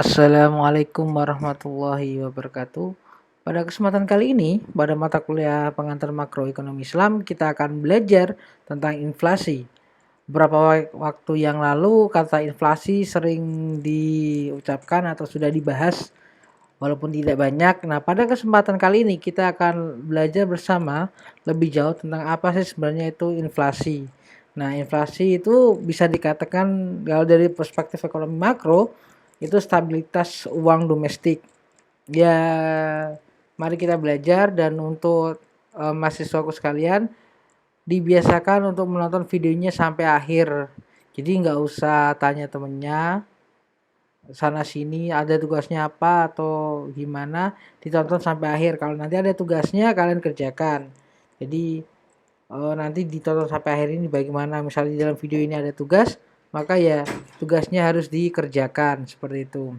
Assalamualaikum warahmatullahi wabarakatuh. Pada kesempatan kali ini, pada mata kuliah pengantar makroekonomi Islam, kita akan belajar tentang inflasi. Beberapa waktu yang lalu, kata inflasi sering diucapkan atau sudah dibahas, walaupun tidak banyak. Nah, pada kesempatan kali ini, kita akan belajar bersama lebih jauh tentang apa sih sebenarnya itu inflasi. Nah, inflasi itu bisa dikatakan kalau dari perspektif ekonomi makro, itu stabilitas uang domestik. Ya, mari kita belajar dan untuk mahasiswaku sekalian dibiasakan untuk menonton videonya sampai akhir. Jadi nggak usah tanya temennya sana sini ada tugasnya apa atau gimana, ditonton sampai akhir. Kalau nanti ada tugasnya kalian kerjakan. Jadi nanti ditonton sampai akhir ini bagaimana misalnya di dalam video ini ada tugas, maka ya tugasnya harus dikerjakan seperti itu.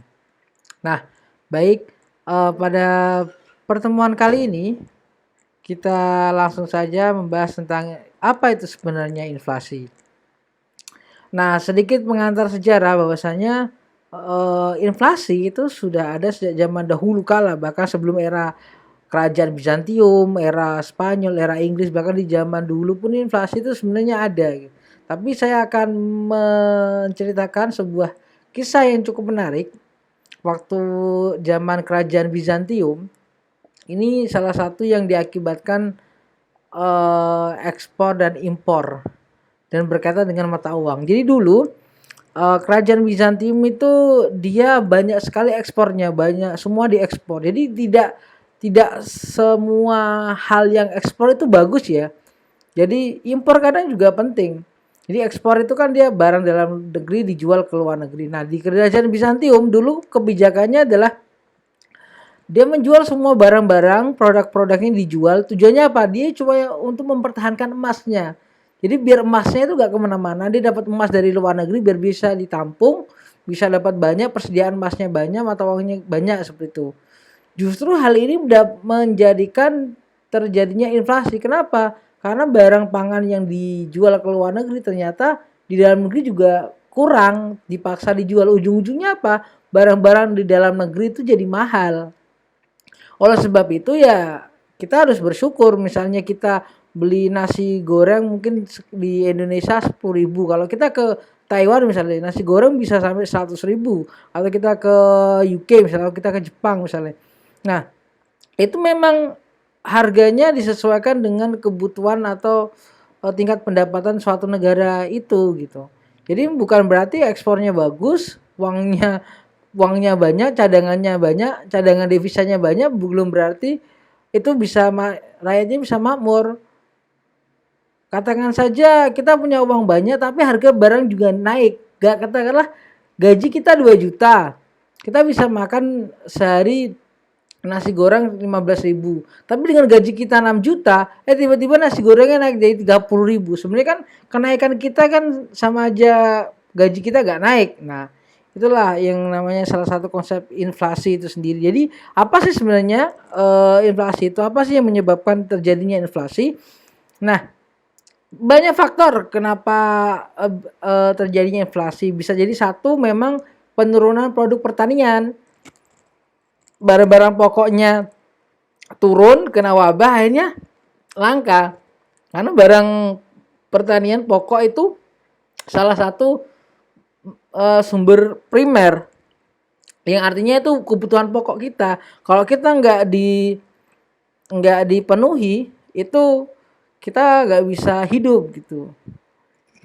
Nah, baik, pada pertemuan kali ini kita langsung saja membahas tentang apa itu sebenarnya inflasi. Nah, sedikit pengantar sejarah bahwasanya inflasi itu sudah ada sejak zaman dahulu kala, bahkan sebelum era kerajaan Bizantium, era Spanyol, era Inggris, bahkan di zaman dulu pun inflasi itu sebenarnya ada. Tapi saya akan menceritakan sebuah kisah yang cukup menarik. Waktu zaman kerajaan Bizantium, ini salah satu yang diakibatkan ekspor dan impor dan berkaitan dengan mata uang. Jadi dulu kerajaan Bizantium itu dia banyak sekali ekspornya, banyak semua diekspor. Jadi tidak semua hal yang ekspor itu bagus ya. Jadi impor kadang juga penting. Jadi ekspor itu kan dia barang dalam negeri dijual ke luar negeri. Nah, di kerajaan Bizantium dulu kebijakannya adalah dia menjual semua barang-barang, produk-produknya dijual. Tujuannya apa? Dia cuma untuk mempertahankan emasnya. Jadi biar emasnya itu gak kemana-mana. Dia dapat emas dari luar negeri biar bisa ditampung, bisa dapat banyak, persediaan emasnya banyak, mata uangnya banyak seperti itu. Justru hal ini udah menjadikan terjadinya inflasi. Kenapa? Karena barang pangan yang dijual ke luar negeri ternyata di dalam negeri juga kurang, dipaksa dijual. Ujung-ujungnya apa? Barang-barang di dalam negeri itu jadi mahal. Oleh sebab itu ya kita harus bersyukur, misalnya kita beli nasi goreng mungkin di Indonesia 10.000, kalau kita ke Taiwan misalnya nasi goreng bisa sampai 100.000, atau kita ke UK misalnya, atau kita ke Jepang misalnya. Nah, itu memang harganya disesuaikan dengan kebutuhan atau tingkat pendapatan suatu negara itu gitu. Jadi bukan berarti ekspornya bagus, uangnya banyak, cadangannya banyak, cadangan devisanya banyak, belum berarti itu bisa rakyatnya bisa makmur. Katakan saja kita punya uang banyak tapi harga barang juga naik. Gak, katakanlah gaji kita 2 juta. Kita bisa makan sehari nasi goreng 15.000. Tapi dengan gaji kita 6 juta, tiba-tiba nasi gorengnya naik jadi 30.000. Sebenarnya kan kenaikan kita kan sama aja gaji kita gak naik. Nah, itulah yang namanya salah satu konsep inflasi itu sendiri. Jadi, apa sih sebenarnya inflasi itu? Apa sih yang menyebabkan terjadinya inflasi? Nah, banyak faktor kenapa terjadinya inflasi. Bisa jadi satu memang penurunan produk pertanian. Barang-barang pokoknya turun kena wabah akhirnya langka. Karena barang pertanian pokok itu salah satu sumber primer yang artinya itu kebutuhan pokok kita. Kalau kita nggak dipenuhi itu kita nggak bisa hidup gitu.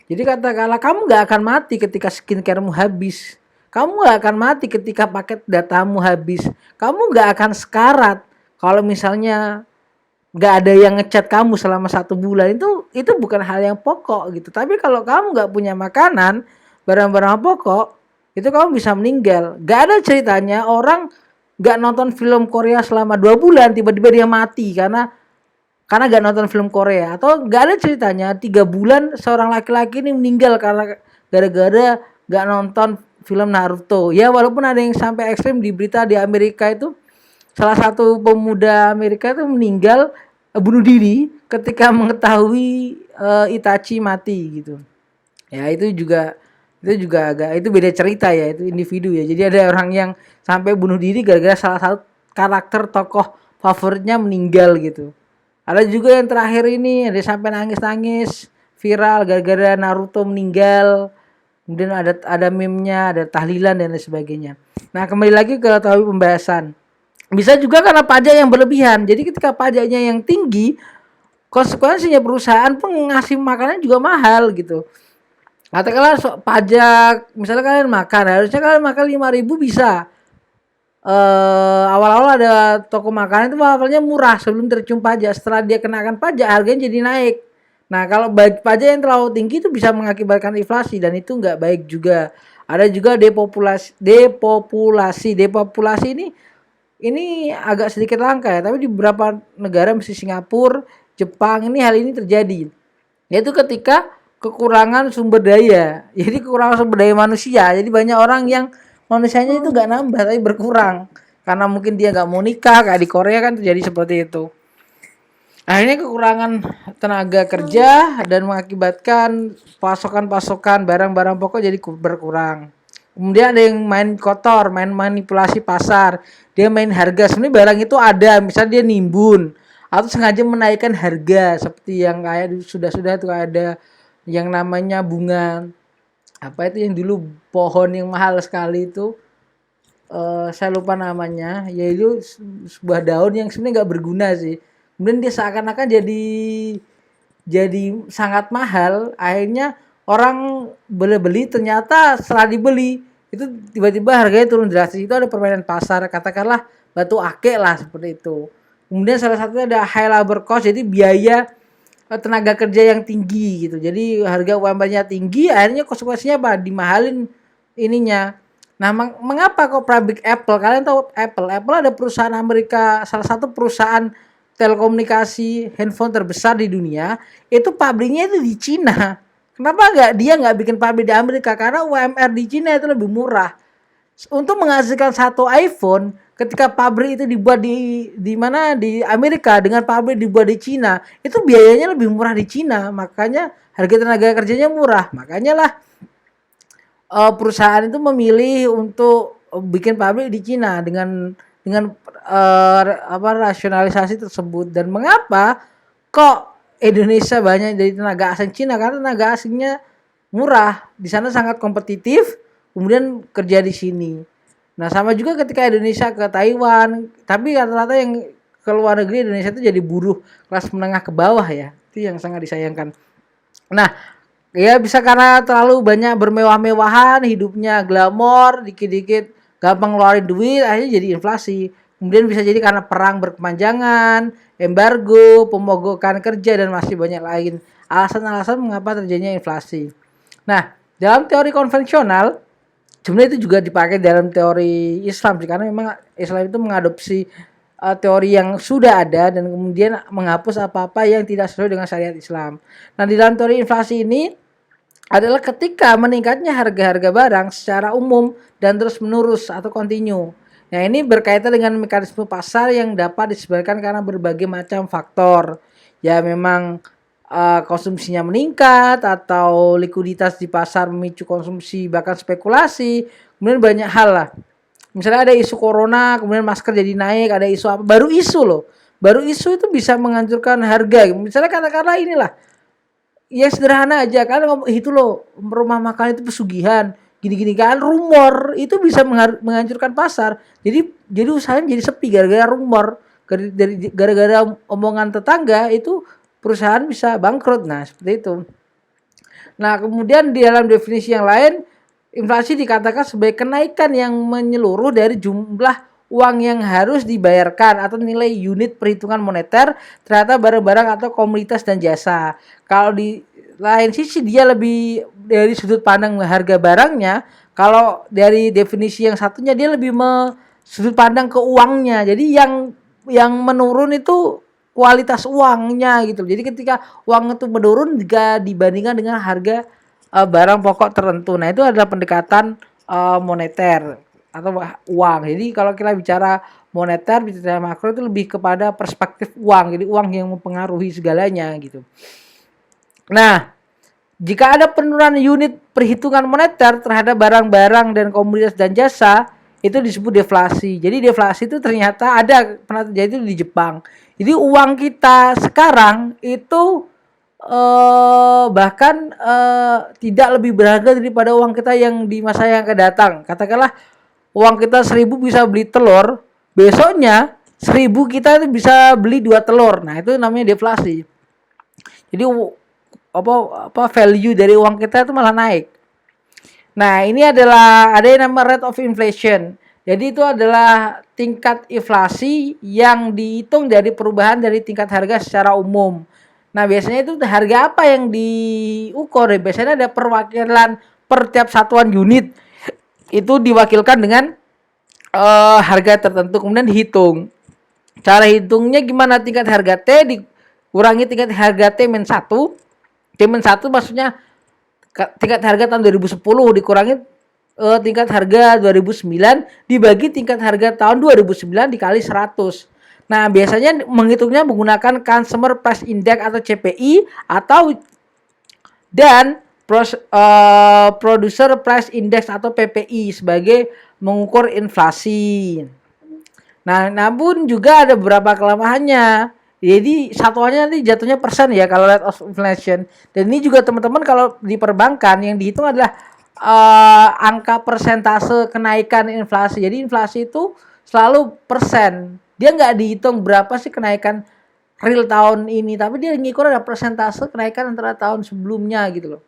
Jadi katakanlah kamu nggak akan mati ketika skincaremu habis. Kamu nggak akan mati ketika paket datamu habis. Kamu nggak akan sekarat kalau misalnya nggak ada yang ngechat kamu selama 1 bulan. Itu bukan hal yang pokok gitu. Tapi kalau kamu nggak punya makanan, barang-barang pokok, itu kamu bisa meninggal. Nggak ada ceritanya orang nggak nonton film Korea selama 2 bulan tiba-tiba dia mati karena gak nonton film Korea, atau gak ada ceritanya 3 bulan seorang laki-laki ini meninggal karena gara-gara gak nonton film Naruto. Ya walaupun ada yang sampai ekstrim di berita di Amerika itu, salah satu pemuda Amerika itu meninggal bunuh diri ketika mengetahui Itachi mati gitu. Ya itu juga Itu juga itu beda cerita ya, itu individu ya. Jadi ada orang yang sampai bunuh diri gara-gara salah satu karakter tokoh favoritnya meninggal gitu. Ada juga yang terakhir ini ada sampai nangis-nangis viral gara-gara Naruto meninggal. Kemudian ada meme-nya, ada tahlilan dan lain sebagainya. Nah, kembali lagi ke topik pembahasan. Bisa juga karena pajak yang berlebihan. Jadi ketika pajaknya yang tinggi, konsekuensinya perusahaan pun ngasih makanan juga mahal gitu. Katakanlah pajak, misalnya kalian makan, harusnya kalian makan 5.000 bisa. Awal-awal ada toko makanan itu awalnya murah sebelum tercium pajak. Setelah dia kenakan pajak, harganya jadi naik. Nah, kalau pajak yang terlalu tinggi itu bisa mengakibatkan inflasi dan itu nggak baik juga. Ada juga depopulasi ini agak sedikit langka ya, tapi di beberapa negara misalnya Singapura, Jepang ini hal ini terjadi. Yaitu ketika kekurangan sumber daya. Jadi kekurangan sumber daya manusia. Jadi banyak orang yang manusianya itu nggak nambah tapi berkurang. Karena mungkin dia nggak mau nikah, kayak di Korea kan terjadi seperti itu. Akhirnya kekurangan tenaga kerja dan mengakibatkan pasokan-pasokan barang-barang pokok jadi berkurang. Kemudian ada yang main kotor, main manipulasi pasar. Dia main harga. Sebenarnya barang itu ada, misalnya dia nimbun atau sengaja menaikkan harga seperti yang kayak sudah tuh ada yang namanya bunga apa itu yang dulu pohon yang mahal sekali itu, saya lupa namanya, yaitu sebuah daun yang sebenarnya nggak berguna sih. Kemudian dia seakan-akan jadi sangat mahal, akhirnya orang beli ternyata setelah dibeli itu tiba-tiba harganya turun drastis. Itu ada permainan pasar, katakanlah batu akik lah seperti itu. Kemudian salah satunya ada high labor cost, jadi biaya tenaga kerja yang tinggi gitu. Jadi harga UMR-nya tinggi, akhirnya konsekuensinya apa? Dimahalin ininya. Nah, mengapa kok pabrik Apple? Kalian tahu Apple? Apple ada perusahaan Amerika, salah satu perusahaan telekomunikasi handphone terbesar di dunia. Itu pabriknya itu di Cina. Kenapa dia nggak bikin pabrik di Amerika? Karena UMR di Cina itu lebih murah. Untuk menghasilkan satu iPhone, ketika pabrik itu dibuat di mana di Amerika dengan pabrik dibuat di Cina, itu biayanya lebih murah di Cina, makanya harga tenaga kerjanya murah. Makanya lah perusahaan itu memilih untuk bikin pabrik di Cina dengan rasionalisasi tersebut. Dan mengapa kok Indonesia banyak dari tenaga asing Cina? Karena tenaga asingnya murah, di sana sangat kompetitif, kemudian kerja di sini. Nah, sama juga ketika Indonesia ke Taiwan, tapi rata-rata yang ke luar negeri Indonesia itu jadi buruh kelas menengah ke bawah ya. Itu yang sangat disayangkan. Nah, ya bisa karena terlalu banyak bermewah-mewahan, hidupnya glamor, dikit-dikit gampang ngeluarin duit, akhirnya jadi inflasi. Kemudian bisa jadi karena perang berkepanjangan, embargo, pemogokan kerja dan masih banyak lain alasan-alasan mengapa terjadinya inflasi. Nah, dalam teori konvensional sebenarnya itu juga dipakai dalam teori Islam sih, karena memang Islam itu mengadopsi teori yang sudah ada dan kemudian menghapus apa-apa yang tidak sesuai dengan syariat Islam. Nah, di dalam teori inflasi ini adalah ketika meningkatnya harga-harga barang secara umum dan terus menerus atau kontinu. Nah, ini berkaitan dengan mekanisme pasar yang dapat disebabkan karena berbagai macam faktor. Ya, memang konsumsinya meningkat atau likuiditas di pasar memicu konsumsi bahkan spekulasi, kemudian banyak hal lah. Misalnya ada isu corona, kemudian masker jadi naik, ada isu apa, baru isu loh, baru isu itu bisa menghancurkan harga. Misalnya katakanlah inilah, ya sederhana aja kan, itu loh rumah makan itu pesugihan, gini-gini kan, rumor itu bisa menghancurkan pasar. Jadi usahanya jadi sepi gara-gara rumor, gara-gara omongan tetangga itu perusahaan bisa bangkrut. Nah, seperti itu. Nah, kemudian di dalam definisi yang lain, inflasi dikatakan sebagai kenaikan yang menyeluruh dari jumlah uang yang harus dibayarkan atau nilai unit perhitungan moneter terhadap barang-barang atau komoditas dan jasa. Kalau di lain sisi dia lebih dari sudut pandang harga barangnya, kalau dari definisi yang satunya dia lebih sudut pandang ke uangnya. Jadi yang menurun itu kualitas uangnya gitu. Jadi ketika uang itu menurun jika dibandingkan dengan harga barang pokok tertentu. Nah, itu adalah pendekatan moneter atau uang. Jadi kalau kita bicara moneter, bicara makro itu lebih kepada perspektif uang. Jadi uang yang mempengaruhi segalanya gitu. Nah, Jika ada penurunan unit perhitungan moneter terhadap barang-barang dan komoditas dan jasa, itu disebut deflasi. Jadi deflasi itu ternyata pernah terjadi di Jepang. Jadi uang kita sekarang itu bahkan tidak lebih berharga daripada uang kita yang di masa yang akan datang. Katakanlah uang kita 1.000 bisa beli telur, besoknya 1.000 kita itu bisa beli 2 telur. Nah, itu namanya deflasi. Jadi apa value dari uang kita itu malah naik. Nah, ini adalah ada yang namanya rate of inflation. Jadi itu adalah tingkat inflasi yang dihitung dari perubahan dari tingkat harga secara umum. Nah, biasanya itu harga apa yang diukur? Biasanya ada perwakilan per tiap satuan unit. Itu diwakilkan dengan harga tertentu kemudian dihitung. Cara hitungnya gimana? Tingkat harga T dikurangi tingkat harga T-1. T-1 maksudnya tingkat harga tahun 2010 dikurangi tingkat harga 2009 dibagi tingkat harga tahun 2009 dikali 100. Nah, biasanya menghitungnya menggunakan Consumer Price Index atau CPI dan Producer Price Index atau PPI sebagai mengukur inflasi. Nah, namun juga ada beberapa kelemahannya. Jadi satuannya nanti jatuhnya persen ya kalau rate of inflation. Dan ini juga teman-teman kalau di perbankan yang dihitung adalah angka persentase kenaikan inflasi. Jadi inflasi itu selalu persen. Dia nggak dihitung berapa sih kenaikan real tahun ini, tapi dia ngikur ada persentase kenaikan antara tahun sebelumnya gitu loh.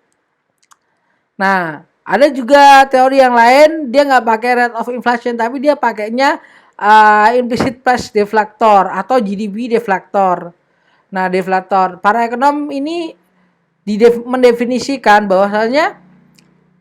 Nah, ada juga teori yang lain, dia nggak pakai rate of inflation, tapi dia pakainya implicit price deflator atau GDP deflator. Nah, deflator. Para ekonom ini mendefinisikan bahwasanya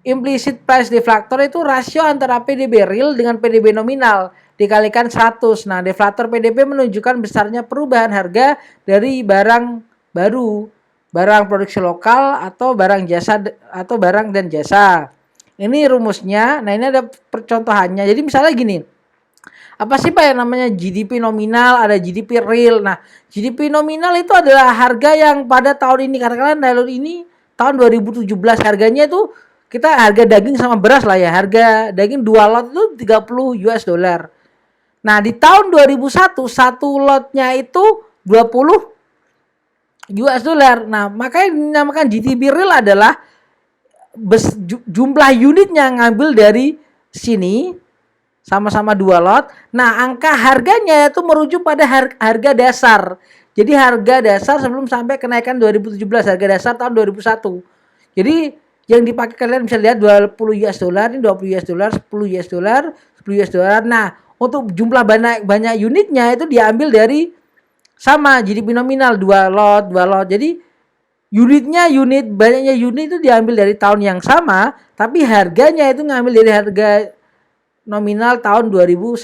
implicit price deflator itu rasio antara PDB real dengan PDB nominal dikalikan 100. Nah, deflator PDB menunjukkan besarnya perubahan harga dari barang baru, barang produksi lokal atau barang jasa atau barang dan jasa. Ini rumusnya. Nah, ini ada percontohannya. Jadi misalnya gini. Apa sih Pak yang namanya GDP nominal, ada GDP real. Nah, GDP nominal itu adalah harga yang pada tahun ini, katakanlah tahun ini tahun 2017 harganya itu kita harga daging sama beras lah ya. Harga daging 2 lot itu 30 US dollar. Nah, di tahun 2001 satu lotnya itu 20 US dollar. Nah, makanya dinamakan GDP real adalah jumlah unitnya ngambil dari sini sama-sama 2 lot. Nah, angka harganya itu merujuk pada harga dasar. Jadi harga dasar sebelum sampai kenaikan 2017, harga dasar tahun 2001. Jadi yang dipakai kalian bisa lihat 20 US dollar, ini 20 US dollar, 10 US dollar, 10 US dollar. Nah, untuk jumlah banyak unitnya itu diambil dari sama GDP nominal 2 lot. Jadi banyaknya unit itu diambil dari tahun yang sama, tapi harganya itu ngambil dari harga nominal tahun 2001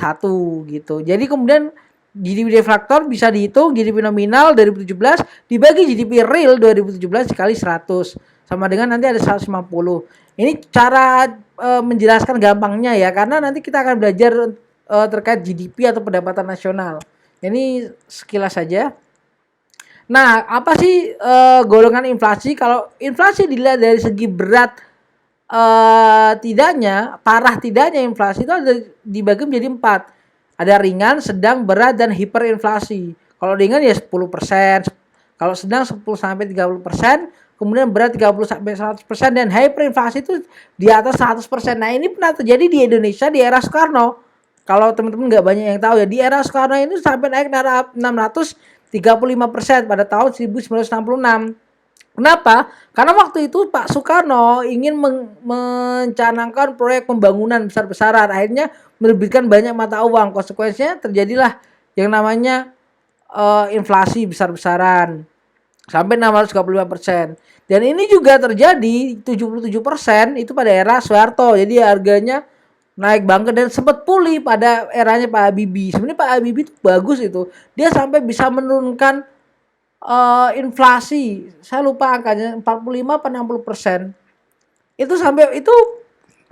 gitu. Jadi kemudian GDP deflator bisa dihitung GDP nominal 2017 dibagi GDP real 2017 dikali 100 sama dengan nanti ada 150. Ini cara menjelaskan gampangnya ya, karena nanti kita akan belajar terkait GDP atau pendapatan nasional. Ini sekilas saja. Nah, apa sih golongan inflasi? Kalau inflasi dilihat dari segi berat parah tidaknya inflasi itu ada dibagi menjadi 4. Ada ringan, sedang, berat, dan hiperinflasi. Kalau ringan ya 10%, kalau sedang 10 sampai 30%, kemudian berat 30 sampai 100%, dan hiperinflasi itu di atas 100%. Nah, ini pernah terjadi di Indonesia di era Soekarno. Kalau teman-teman nggak banyak yang tahu ya, di era Soekarno ini sampai naik 635% pada tahun 1966. Kenapa? Karena waktu itu Pak Soekarno ingin mencanangkan proyek pembangunan besar-besaran. Akhirnya menerbitkan banyak mata uang. Konsekuensinya terjadilah yang namanya inflasi besar-besaran sampai 635%. Dan ini juga terjadi 77% itu pada era Soeharto. Jadi harganya naik banget dan sempat pulih pada eranya Pak Habibie. Sebenarnya Pak Habibie itu bagus itu. Dia sampai bisa menurunkan inflasi, saya lupa angkanya 45 atau 60%. Itu sampai itu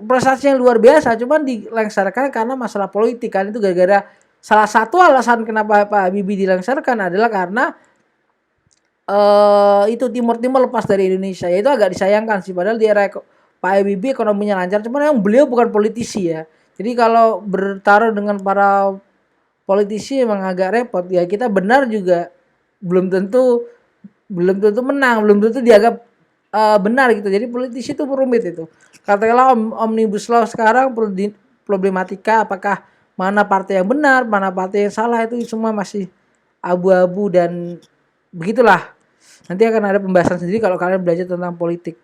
prestasi yang luar biasa, cuman dilengsarkan karena masalah politik kan. Itu gara-gara salah satu alasan kenapa Pak Habibie dilengsarkan adalah karena itu Timur Timur lepas dari Indonesia. Ya itu agak disayangkan sih, padahal di era Pak Habibie ekonominya lancar, cuman yang beliau bukan politisi ya. Jadi kalau bertaruh dengan para politisi emang agak repot ya. Kita benar juga belum tentu menang, belum tentu dianggap benar gitu. Jadi politisi itu rumit itu. Katakanlah omnibus law sekarang problematika apakah mana partai yang benar, mana partai yang salah, itu semua masih abu-abu dan begitulah. Nanti akan ada pembahasan sendiri kalau kalian belajar tentang politik.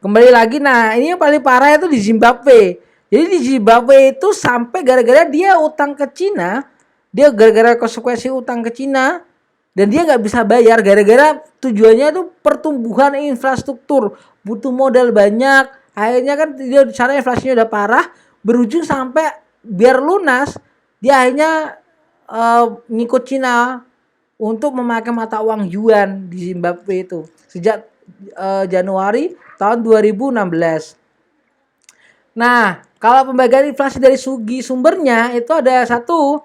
Kembali lagi, nah ini yang paling parah itu di Zimbabwe. Jadi di Zimbabwe itu sampai gara-gara dia utang ke Cina, dia gara-gara konsekuensi utang ke Cina, dan dia nggak bisa bayar gara-gara tujuannya itu pertumbuhan infrastruktur, butuh modal banyak. Akhirnya kan dia di sana inflasinya udah parah, berujung sampai biar lunas dia akhirnya ngikut Cina untuk memakai mata uang yuan di Zimbabwe itu sejak Januari tahun 2016. Nah, kalau pembagian inflasi dari segi sumbernya itu ada satu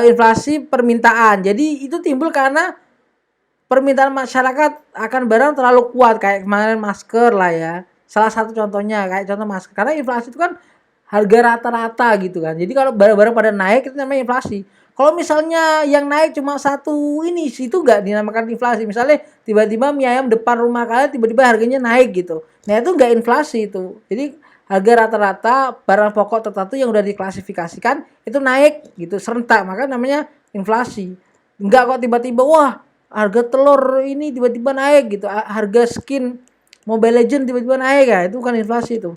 inflasi permintaan. Jadi itu timbul karena permintaan masyarakat akan barang terlalu kuat, kayak kemarin masker lah ya. Salah satu contohnya kayak contoh masker. Karena inflasi itu kan harga rata-rata gitu kan. Jadi kalau barang-barang pada naik itu namanya inflasi. Kalau misalnya yang naik cuma satu ini, itu nggak dinamakan inflasi. Misalnya tiba-tiba mie ayam depan rumah kalian tiba-tiba harganya naik gitu. Nah itu nggak inflasi itu. Jadi harga rata-rata barang pokok tertentu yang udah diklasifikasikan itu naik gitu serentak, maka namanya inflasi. Enggak kok tiba-tiba wah harga telur ini tiba-tiba naik gitu, harga skin Mobile Legend tiba-tiba naik ya, itu bukan inflasi itu.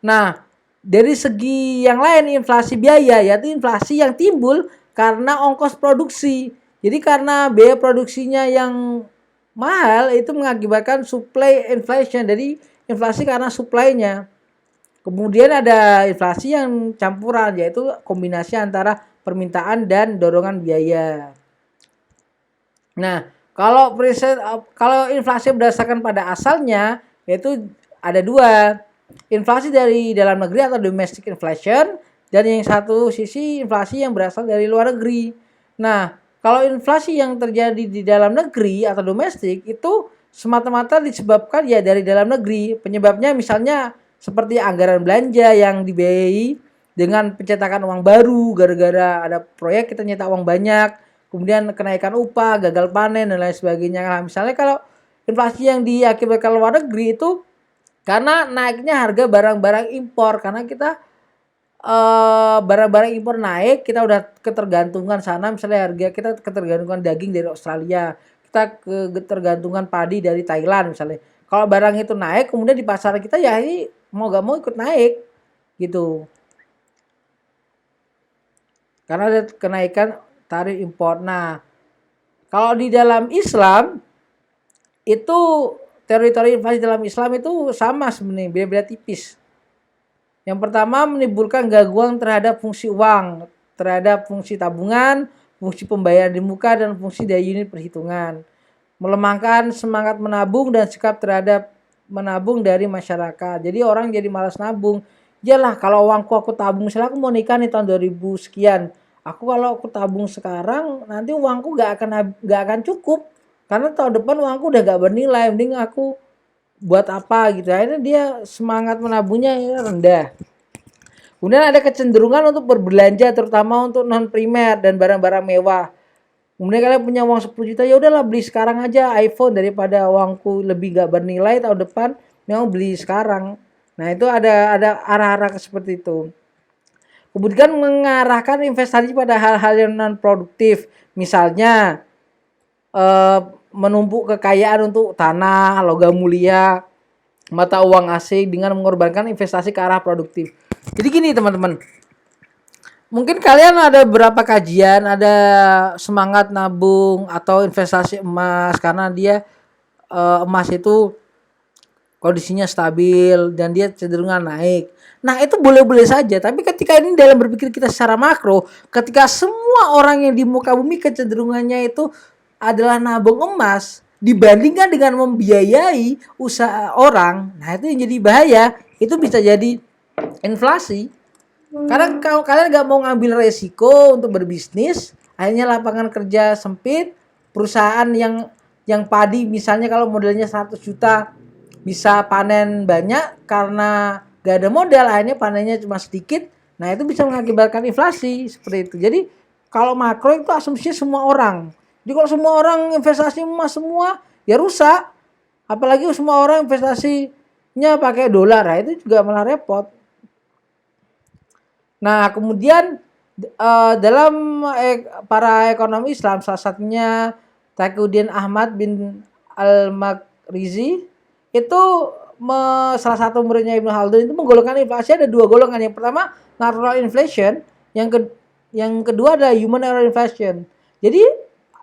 Nah, dari segi yang lain inflasi biaya, yaitu inflasi yang timbul karena ongkos produksi. Jadi karena biaya produksinya yang mahal itu mengakibatkan supply inflation. Jadi inflasi karena supply-nya. Kemudian ada inflasi yang campuran, yaitu kombinasi antara permintaan dan dorongan biaya. Nah, kalau inflasi berdasarkan pada asalnya, yaitu ada dua. Inflasi dari dalam negeri atau domestic inflation, dan yang satu sisi inflasi yang berasal dari luar negeri. Nah, kalau inflasi yang terjadi di dalam negeri atau domestik itu semata-mata disebabkan ya dari dalam negeri. Penyebabnya misalnya seperti anggaran belanja yang dibiayai dengan pencetakan uang baru, gara-gara ada proyek kita nyetak uang banyak, kemudian kenaikan upah, gagal panen dan lain sebagainya. Nah, misalnya kalau inflasi yang diakibatkan luar negeri itu karena naiknya harga barang-barang impor, karena kita barang-barang impor naik, kita udah ketergantungan sana. Misalnya harga kita ketergantungan daging dari Australia, kita ketergantungan padi dari Thailand misalnya. Kalau barang itu naik, kemudian di pasar kita ya ini mau gak mau ikut naik gitu, karena ada kenaikan tarif impor. Nah, kalau di dalam Islam itu teori-teori inflasi dalam Islam itu sama sebenarnya, beda-beda tipis. Yang pertama menimbulkan gangguan terhadap fungsi uang, terhadap fungsi tabungan, fungsi pembayaran di muka, dan fungsi daya unit perhitungan. Melemahkan semangat menabung dan sikap terhadap menabung dari masyarakat. Jadi orang jadi malas nabung. Iyalah kalau uangku aku tabung, misalnya aku mau nikah nih tahun 2000 sekian. Kalau aku tabung sekarang nanti uangku gak akan cukup. Karena tahun depan uangku udah gak bernilai, mending aku buat apa gitu. Akhirnya dia semangat menabungnya rendah. Kemudian ada kecenderungan untuk berbelanja terutama untuk non primer dan barang-barang mewah. Kemudian kalian punya uang 10 juta, ya udahlah beli sekarang aja iPhone daripada uangku lebih gak bernilai tahun depan, mau beli sekarang. Nah, itu ada arah-arah seperti itu. Kemudian mengarahkan investasi pada hal-hal yang non produktif. Misalnya menumpuk kekayaan untuk tanah, logam mulia, mata uang asing dengan mengorbankan investasi ke arah produktif. Jadi gini teman-teman, mungkin kalian ada berapa kajian, ada semangat nabung atau investasi emas karena dia emas itu kondisinya stabil dan dia cenderungan naik. Nah itu boleh-boleh saja, tapi ketika ini dalam berpikir kita secara makro, ketika semua orang yang di muka bumi kecenderungannya itu adalah nabung emas dibandingkan dengan membiayai usaha orang, nah itu yang jadi bahaya. Itu bisa jadi inflasi. Karena kalau kalian gak mau ngambil resiko untuk berbisnis, Akhirnya lapangan kerja sempit, perusahaan yang padi misalnya kalau modelnya 100 juta bisa panen banyak karena gak ada modal, akhirnya panennya cuma sedikit. Nah, itu bisa mengakibatkan inflasi seperti itu. Jadi kalau makro itu asumsinya semua orang. Jadi kalau semua orang investasi emas semua, ya rusak. Apalagi semua orang investasinya pakai dolar, nah itu juga malah repot. Nah, kemudian dalam para ekonomi Islam, salah satunya Taqiyuddin Ahmad bin Al-Makrizi, itu salah satu muridnya Ibnu Khaldun itu menggolongkan inflasi ada dua golongan. Yang pertama natural inflation, yang kedua adalah human error inflation. Jadi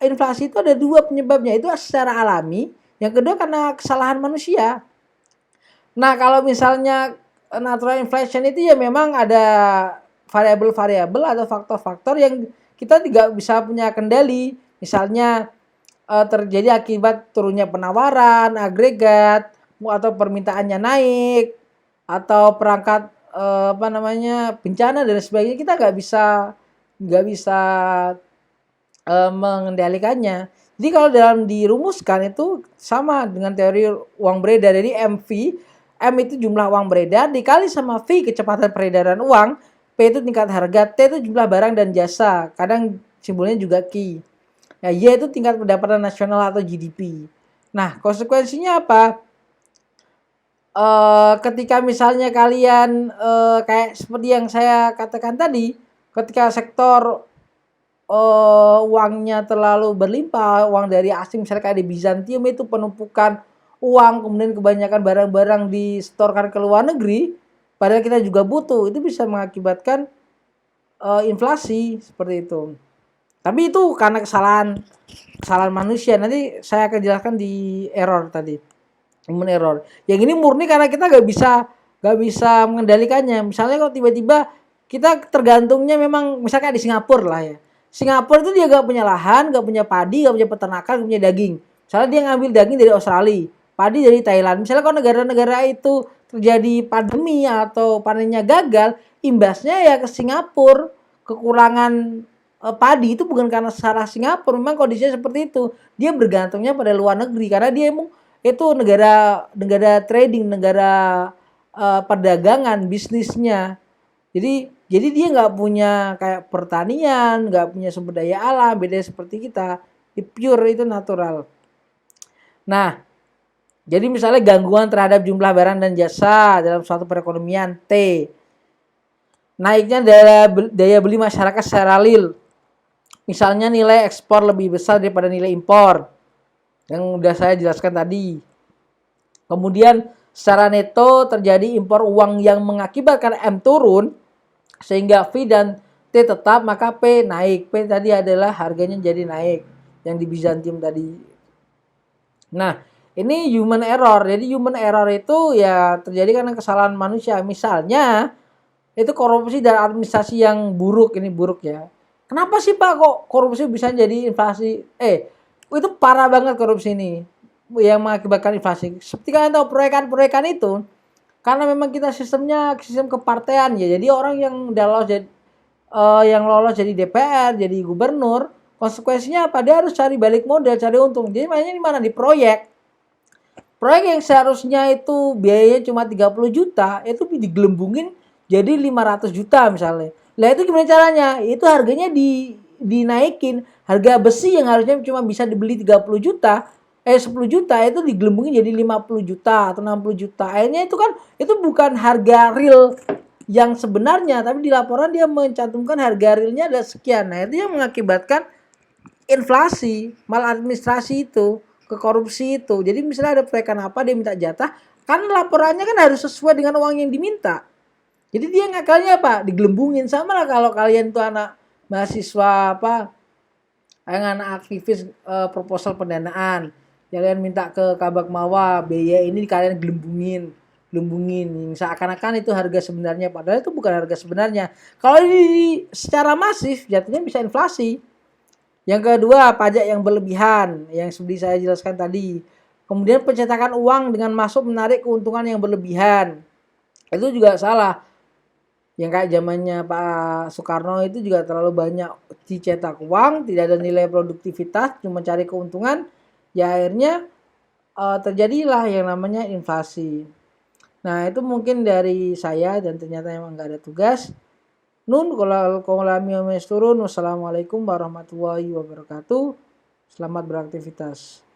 inflasi itu ada dua penyebabnya, itu secara alami, yang kedua karena kesalahan manusia. Nah, kalau misalnya natural inflation itu ya memang ada variabel-variabel atau faktor-faktor yang kita tidak bisa punya kendali. Misalnya terjadi akibat turunnya penawaran, agregat, atau permintaannya naik, atau perangkat bencana dan sebagainya, kita nggak bisa mengendalikannya. Jadi kalau dalam dirumuskan itu sama dengan teori uang beredar. Jadi M itu jumlah uang beredar dikali sama V kecepatan peredaran uang, P itu tingkat harga, T itu jumlah barang dan jasa. Kadang simbolnya juga Q. Nah, Y itu tingkat pendapatan nasional atau GDP. Nah, konsekuensinya apa? Ketika misalnya kalian kayak seperti yang saya katakan tadi, ketika sektor uangnya terlalu berlimpah, uang dari asing misalnya kayak di Bizantium itu penumpukan uang, kemudian kebanyakan barang-barang disetorkan ke luar negeri, padahal kita juga butuh, itu bisa mengakibatkan inflasi seperti itu. Tapi itu karena kesalahan manusia. Nanti saya akan jelaskan di error tadi, human error. Yang ini murni karena kita nggak bisa mengendalikannya. Misalnya kalau tiba-tiba kita tergantungnya memang misalnya di Singapura lah ya. Singapura itu dia gak punya lahan, gak punya padi, gak punya peternakan, gak punya daging. Misalnya dia ngambil daging dari Australia, padi dari Thailand. Misalnya kalau negara-negara itu terjadi pandemi atau panennya gagal, imbasnya ya ke Singapura. Kekurangan padi itu bukan karena salah Singapura, memang kondisinya seperti itu. Dia bergantungnya pada luar negeri karena dia emang itu negara trading, negara perdagangan, bisnisnya. Jadi dia nggak punya kayak pertanian, nggak punya sumber daya alam, beda seperti kita. Pure itu natural. Nah, jadi misalnya gangguan terhadap jumlah barang dan jasa dalam suatu perekonomian, T. Naiknya daya beli masyarakat secara real. Misalnya nilai ekspor lebih besar daripada nilai impor. Yang udah saya jelaskan tadi. Kemudian secara neto terjadi impor uang yang mengakibatkan M turun, sehingga V dan T tetap, maka P naik. P tadi adalah harganya jadi naik, yang di Bizantium tadi. Nah, ini human error. Jadi human error itu ya terjadi karena kesalahan manusia. Misalnya itu korupsi dan administrasi yang buruk, ini buruk ya. Kenapa sih Pak kok korupsi bisa jadi inflasi? Itu parah banget korupsi ini yang mengakibatkan inflasi. Seperti kalian tahu proyekan-proyekan itu, karena memang kita sistem kepartean ya. Jadi orang yang lolos jadi DPR, jadi gubernur, konsekuensinya apa? Dia harus cari balik modal, cari untung. Jadi mainnya di mana? Di proyek. Proyek yang seharusnya itu biayanya cuma 30 juta, itu digelembungin jadi 500 juta misalnya. Lah itu gimana caranya? Itu harganya dinaikin. Harga besi yang harusnya cuma bisa dibeli 30 juta, 10 juta itu digelembungin jadi 50 juta atau 60 juta. Akhirnya itu bukan harga real yang sebenarnya, tapi di laporan dia mencantumkan harga realnya ada sekian. Nah, itu yang mengakibatkan inflasi, maladministrasi itu, ke korupsi itu. Jadi misalnya ada proyekan apa dia minta jatah, kan laporannya kan harus sesuai dengan uang yang diminta. Jadi dia ngakalnya apa? Digelembungin. Sama lah kalau kalian tuh anak mahasiswa anak aktivis proposal pendanaan. Kalian minta ke Kabak Mawa, biaya ini kalian gelembungin. Seakan-akan itu harga sebenarnya, padahal itu bukan harga sebenarnya. Kalau ini secara masif jatuhnya bisa inflasi. Yang kedua, pajak yang berlebihan, yang seperti saya jelaskan tadi. Kemudian pencetakan uang dengan masuk menarik keuntungan yang berlebihan. Itu juga salah. Yang kayak zamannya Pak Soekarno itu juga terlalu banyak dicetak uang, tidak ada nilai produktivitas, cuma cari keuntungan, ya akhirnya terjadilah yang namanya inflasi. Nah itu mungkin dari saya dan ternyata emang nggak ada tugas. Nun kolami turun. Wassalamualaikum warahmatullahi wabarakatuh. Selamat beraktivitas.